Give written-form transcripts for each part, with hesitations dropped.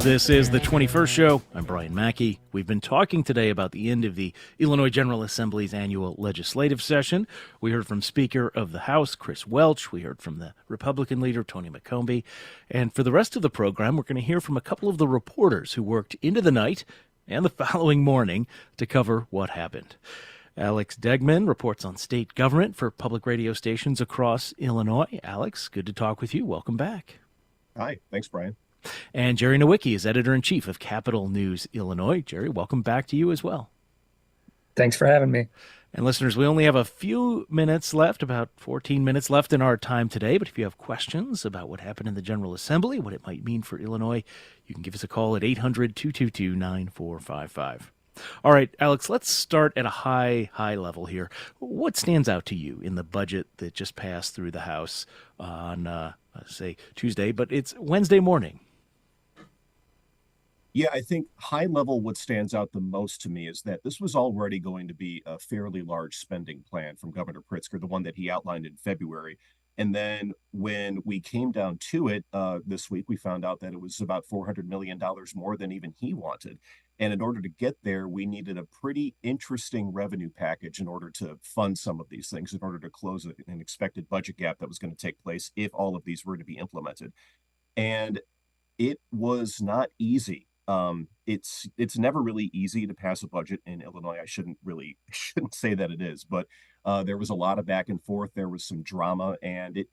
This is the 21st show. I'm Brian Mackey. We've been talking today about the end of the Illinois General Assembly's annual legislative session. We heard from Speaker of the House, Chris Welch. We heard from the Republican leader, Tony McCombie. And for the rest of the program, we're going to hear from a couple of the reporters who worked into the night and the following morning to cover what happened. Alex Degman reports on state government for public radio stations across Illinois. Alex, good to talk with you. Welcome back. Hi. Thanks, Brian. And Jerry Nowicki is editor-in-chief of Capital News Illinois. Jerry, welcome back to you as well. Thanks for having me. And listeners, we only have a few minutes left, about 14 minutes left in our time today. But if you have questions about what happened in the General Assembly, what it might mean for Illinois, you can give us a call at 800-222-9455. All right, Alex, let's start at a high level here. What stands out to you in the budget that just passed through the House on, say, Tuesday, but it's Wednesday morning? Yeah, I think high level, what stands out the most to me is that this was already going to be a fairly large spending plan from Governor Pritzker, the one that he outlined in February. And then when we came down to it this week, we found out that it was about $400 million more than even he wanted. And in order to get there, we needed a pretty interesting revenue package in order to fund some of these things, in order to close an expected budget gap that was going to take place if all of these were to be implemented. And it was not easy. It's never really easy to pass a budget in Illinois. I shouldn't say that it is, but there was a lot of back and forth. There was some drama, and it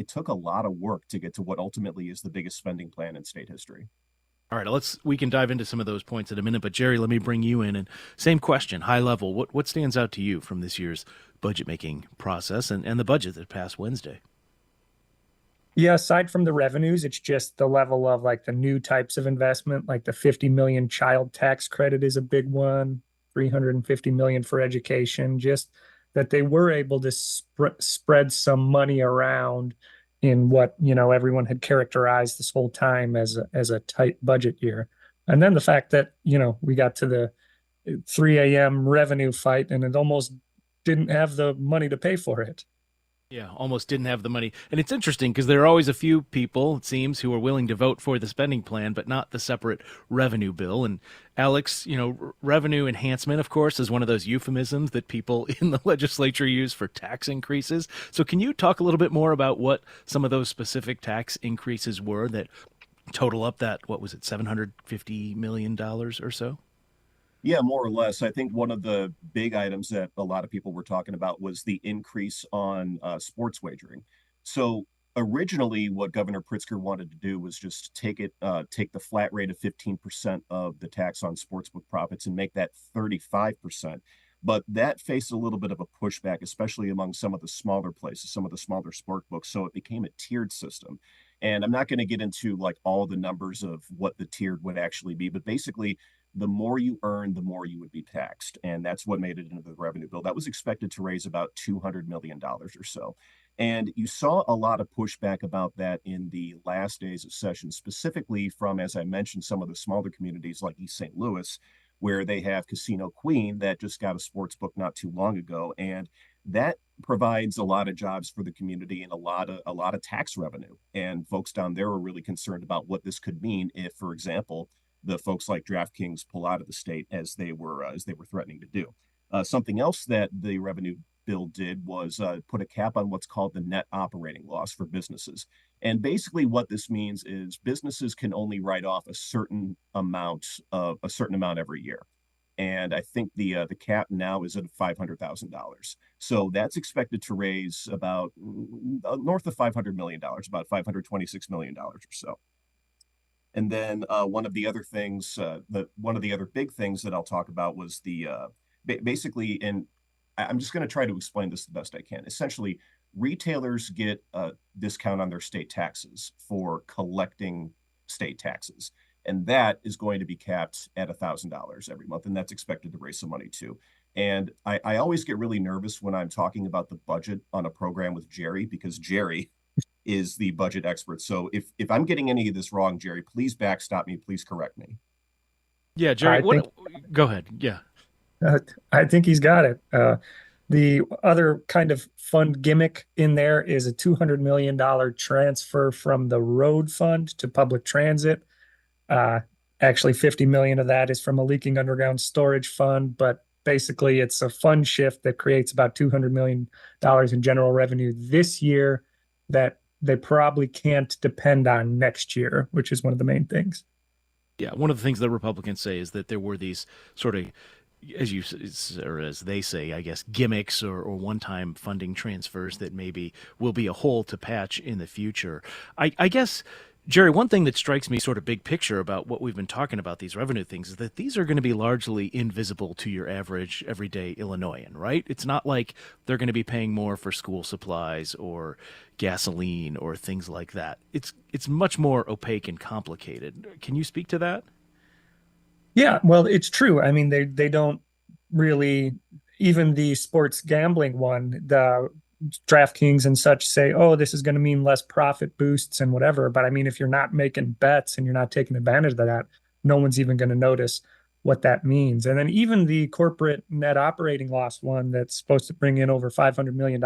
took a lot of work to get to what ultimately is the biggest spending plan in state history. All right, we can dive into some of those points in a minute, but Jerry, let me bring you in. And same question, high level, what stands out to you from this year's budget making process and the budget that passed Wednesday? Yeah, aside from the revenues, it's just the level of like the new types of investment, like the 50 million child tax credit is a big one, 350 million for education, just that they were able to spread some money around in what, everyone had characterized this whole time as a tight budget year. And then the fact that, we got to the 3 a.m. revenue fight and it almost didn't have the money to pay for it. Yeah, almost didn't have the money. And it's interesting because there are always a few people, it seems, who are willing to vote for the spending plan, but not the separate revenue bill. And Alex, revenue enhancement, of course, is one of those euphemisms that people in the legislature use for tax increases. So can you talk a little bit more about what some of those specific tax increases were that total up that, what was it, $750 million or so? Yeah, more or less. I think one of the big items that a lot of people were talking about was the increase on sports wagering. So originally, what Governor Pritzker wanted to do was just take the flat rate of 15% of the tax on sportsbook profits and make that 35%. But that faced a little bit of a pushback, especially among some of the smaller places, some of the smaller sport books. So it became a tiered system. And I'm not going to get into like all the numbers of what the tiered would actually be, but basically the more you earn, the more you would be taxed. And that's what made it into the revenue bill. That was expected to raise about $200 million or so. And you saw a lot of pushback about that in the last days of session, specifically from, as I mentioned, some of the smaller communities like East St. Louis, where they have Casino Queen that just got a sports book not too long ago. And that provides a lot of jobs for the community and a lot of tax revenue. And folks down there are really concerned about what this could mean if, for example, the folks like DraftKings pull out of the state as they were threatening to do. Something else that the revenue bill did was put a cap on what's called the net operating loss for businesses. And basically what this means is businesses can only write off a certain amount every year. And I think the cap now is at $500,000. So that's expected to raise about north of $500 million, about $526 million or so. And then one of the other big things that I'll talk about was basically, and I'm just going to try to explain this the best I can. Essentially, retailers get a discount on their state taxes for collecting state taxes. And that is going to be capped at $1,000 every month. And that's expected to raise some money too. And I always get really nervous when I'm talking about the budget on a program with Jerry, because Jerry is the budget expert. So if I'm getting any of this wrong, Jerry, please backstop me. Please correct me. Yeah, Jerry, go ahead. Yeah. I think he's got it. The other kind of fun gimmick in there is a $200 million transfer from the road fund to public transit. Uh, Actually, 50 million of that is from a leaking underground storage fund, but basically it's a fund shift that creates about $200 million in general revenue this year that they probably can't depend on next year, which is one of the main things. Yeah, one of the things the Republicans say is that there were these sort of, as you or as they say, I guess, gimmicks or one-time funding transfers that maybe will be a hole to patch in the future. I guess, Jerry, one thing that strikes me sort of big picture about what we've been talking about these revenue things is that these are going to be largely invisible to your average everyday Illinoisan, right? It's not like they're going to be paying more for school supplies or gasoline or things like that. It's much more opaque and complicated. Can you speak to that? Yeah, well, it's true. I mean, they don't really, even the sports gambling one, the DraftKings and such say, oh, this is going to mean less profit boosts and whatever. But I mean, if you're not making bets and you're not taking advantage of that, no one's even going to notice what that means. And then even the corporate net operating loss one that's supposed to bring in over $500 million,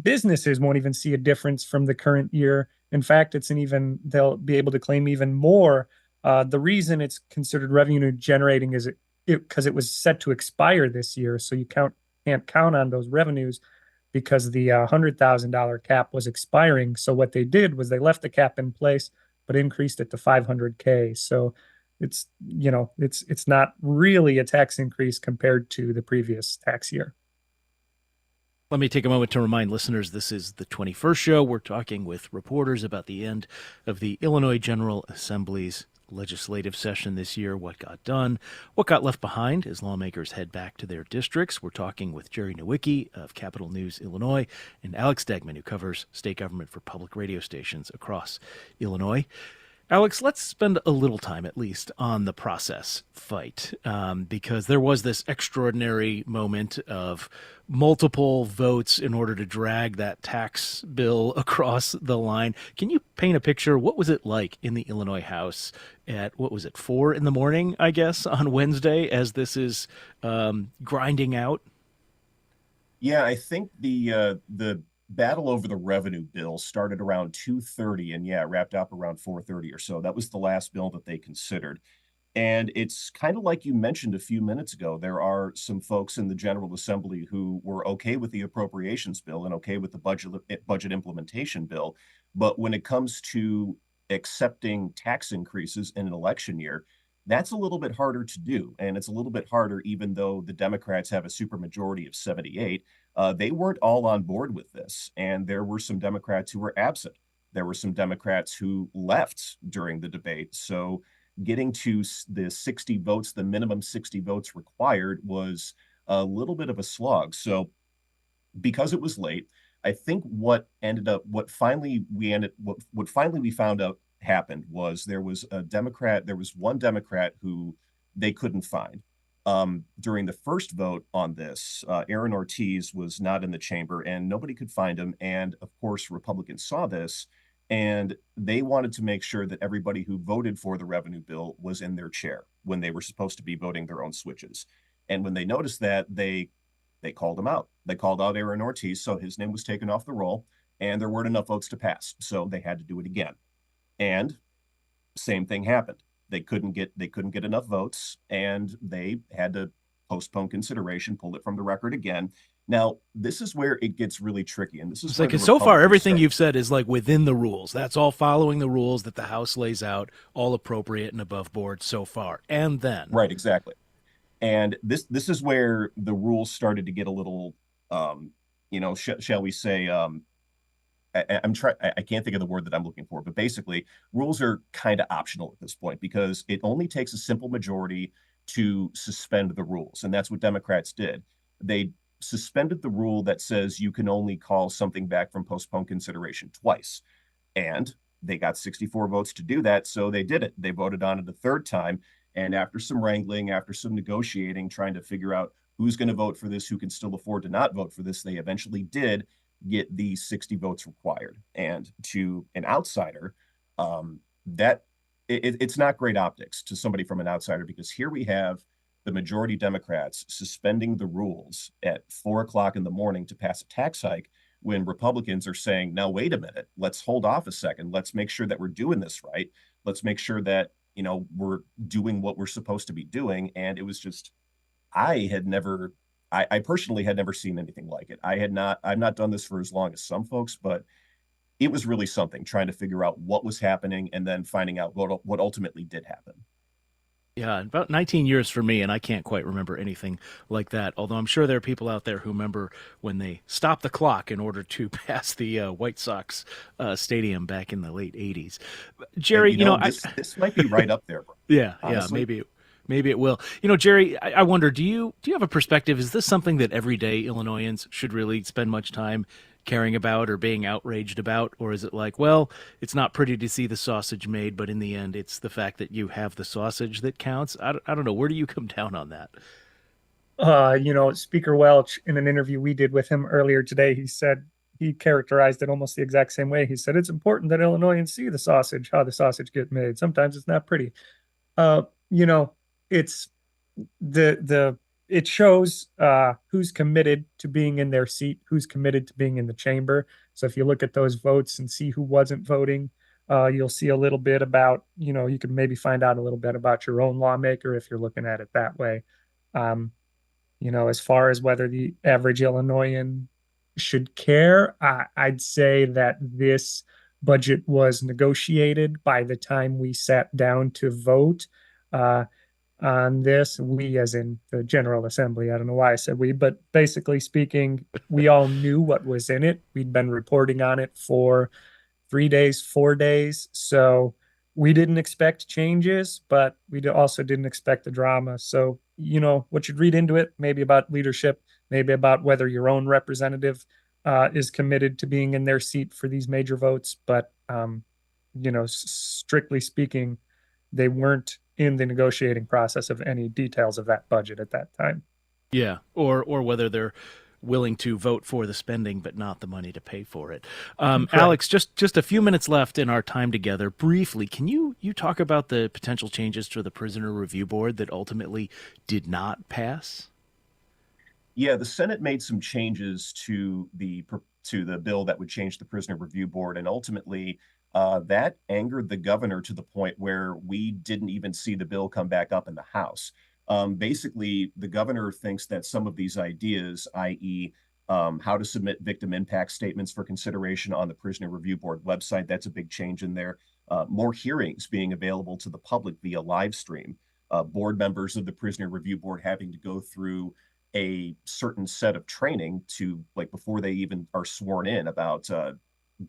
businesses won't even see a difference from the current year. In fact, they'll be able to claim even more. The reason it's considered revenue generating is because it was set to expire this year, so can't count on those revenues because the $100,000 cap was expiring. So what they did was they left the cap in place but increased it to 500K. So it's not really a tax increase compared to the previous tax year. Let me take a moment to remind listeners this is the 21st show. We're talking with reporters about the end of the Illinois General Assembly's legislative session this year, what got done, what got left behind as lawmakers head back to their districts. We're talking with Jerry Nowicki of Capital News Illinois and Alex Degman, who covers state government for public radio stations across Illinois. Alex, let's spend a little time, at least, on the process fight, because there was this extraordinary moment of multiple votes in order to drag that tax bill across the line. Can you paint a picture? What was it like in the Illinois House at, what was it, 4 in the morning, I guess, on Wednesday, as this is grinding out? Yeah, I think the battle over the revenue bill started around 2:30 and yeah, wrapped up around 4:30 or so. That was the last bill that they considered. And it's kind of like you mentioned a few minutes ago. There are some folks in the General Assembly who were okay with the appropriations bill and okay with the budget implementation bill. But when it comes to accepting tax increases in an election year, that's a little bit harder to do. And it's a little bit harder, even though the Democrats have a supermajority of 78. They weren't all on board with this. And there were some Democrats who were absent. There were some Democrats who left during the debate. So getting to the 60 votes, the minimum 60 votes required, was a little bit of a slog. So because it was late, I think what finally we found out happened was there was one Democrat who they couldn't find. During the first vote on this, Aaron Ortiz was not in the chamber and nobody could find him. And of course, Republicans saw this and they wanted to make sure that everybody who voted for the revenue bill was in their chair when they were supposed to be voting their own switches. And when they noticed that, they called him out. They called out Aaron Ortiz, so his name was taken off the roll, and there weren't enough votes to pass. So they had to do it again. And same thing happened. They couldn't get enough votes, and they had to postpone consideration, pull it from the record again. Now, this is where it gets really tricky, and this is It's where like the so far Republicans everything start. you've said is like within the rules. That's all following the rules that the House lays out, all appropriate and above board so far. And then, Right, exactly. And this is where the rules started to get a little, shall we say, I can't think of the word that I'm looking for, but basically, rules are kind of optional at this point because it only takes a simple majority to suspend the rules, and that's what Democrats did. They suspended the rule that says you can only call something back from postponed consideration twice, and they got 64 votes to do that, so they did it. They voted on it a third time, and after some wrangling, after some negotiating, trying to figure out who's going to vote for this, who can still afford to not vote for this, they eventually did get the 60 votes required. And to an outsider, that it's not great optics to somebody from an outsider, because here we have the majority Democrats suspending the rules at 4 o'clock in the morning to pass a tax hike when Republicans are saying, now, wait a minute, let's hold off a second. Let's make sure that we're doing this right. Let's make sure that, we're doing what we're supposed to be doing. And it was just, I personally had never seen anything like it. I've not done this for as long as some folks, but it was really something trying to figure out what was happening and then finding out what ultimately did happen. Yeah, about 19 years for me, and I can't quite remember anything like that. Although I'm sure there are people out there who remember when they stopped the clock in order to pass the White Sox stadium back in the late 80s. Jerry, And, this might be right up there, bro. Yeah, Honestly. maybe it will. Jerry, I wonder, do you have a perspective? Is this something that everyday Illinoisans should really spend much time caring about or being outraged about? Or is it like, well, it's not pretty to see the sausage made, but in the end, it's the fact that you have the sausage that counts? I don't know. Where do you come down on that? Speaker Welch, in an interview we did with him earlier today, he characterized it almost the exact same way. He said, it's important that Illinoisans see the sausage, how the sausage get made. Sometimes it's not pretty. Uh, you know, it's it shows who's committed to being in their seat, who's committed to being in the chamber. So if you look at those votes and see who wasn't voting, you'll see a little bit about, you can maybe find out a little bit about your own lawmaker if you're looking at it that way. Um, as far as whether the average Illinoisan should care, I'd say that this budget was negotiated by the time we sat down to vote. On this, we as in the General Assembly, I don't know why I said we, but basically speaking, we all knew what was in it. We'd been reporting on it for 3 days, 4 days. So we didn't expect changes, but we also didn't expect the drama. So, what you'd read into it, maybe about leadership, maybe about whether your own representative is committed to being in their seat for these major votes. But, strictly speaking, they weren't in the negotiating process of any details of that budget at that time. Yeah, or whether they're willing to vote for the spending but not the money to pay for it. Alex, just a few minutes left in our time together. Briefly, can you talk about the potential changes to the Prisoner Review Board that ultimately did not pass? Yeah, the Senate made some changes to the bill that would change the Prisoner Review Board, and ultimately that angered the governor to the point where we didn't even see the bill come back up in the House. Basically, the governor thinks that some of these ideas, i.e., how to submit victim impact statements for consideration on the Prisoner Review Board website, that's a big change in there. More hearings being available to the public via live stream. Board members of the Prisoner Review Board having to go through a certain set of training before they even are sworn in about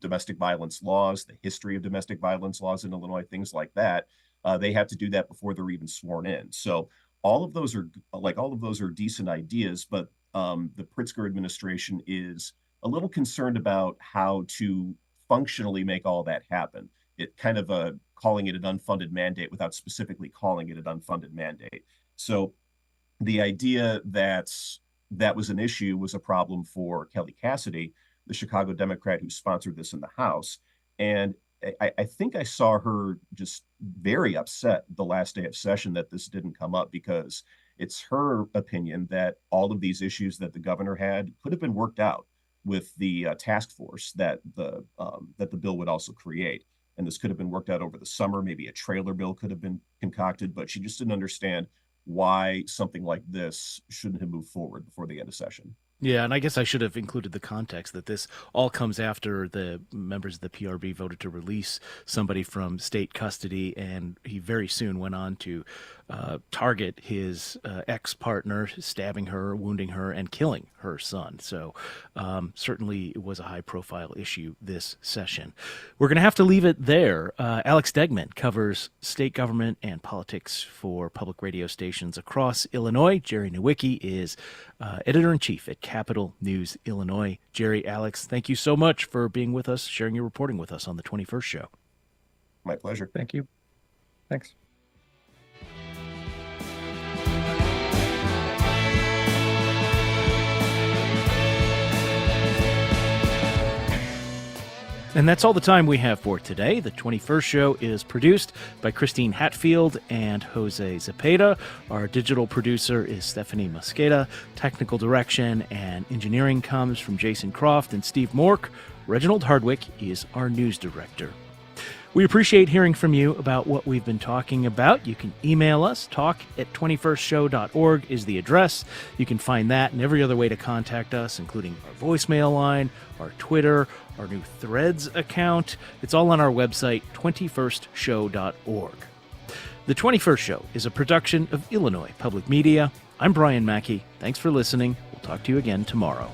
domestic violence laws, the history of domestic violence laws in Illinois, things like that. They have to do that before they're even sworn in. So all of those are decent ideas, but the Pritzker administration is a little concerned about how to functionally make all that happen. It kind of calling it an unfunded mandate without specifically calling it an unfunded mandate. So the idea that was an issue was a problem for Kelly Cassidy, the Chicago Democrat who sponsored this in the House. And I think I saw her just very upset the last day of session that this didn't come up, because it's her opinion that all of these issues that the governor had could have been worked out with the task force that the bill would also create. And this could have been worked out over the summer. Maybe a trailer bill could have been concocted, but she just didn't understand why something like this shouldn't have moved forward before the end of session. Yeah, and I guess I should have included the context that this all comes after the members of the PRB voted to release somebody from state custody, and he very soon went on to target his ex-partner, stabbing her, wounding her, and killing her son. So certainly it was a high-profile issue this session. We're going to have to leave it there. Alex Degman covers state government and politics for public radio stations across Illinois. Jerry Nowicki is editor-in-chief at Capital News Illinois. Jerry, Alex, thank you so much for being with us, sharing your reporting with us on the 21st Show. My pleasure. Thank you. Thanks. And that's all the time we have for today. The 21st Show is produced by Christine Hatfield and Jose Zepeda. Our digital producer is Stephanie Mosqueda. Technical direction and engineering comes from Jason Croft and Steve Mork. Reginald Hardwick is our news director. We appreciate hearing from you about what we've been talking about. You can email us. talk@21stshow.org is the address. You can find that and every other way to contact us, including our voicemail line, our Twitter, our new Threads account. It's all on our website, 21stshow.org. The 21st Show is a production of Illinois Public Media. I'm Brian Mackey. Thanks for listening. We'll talk to you again tomorrow.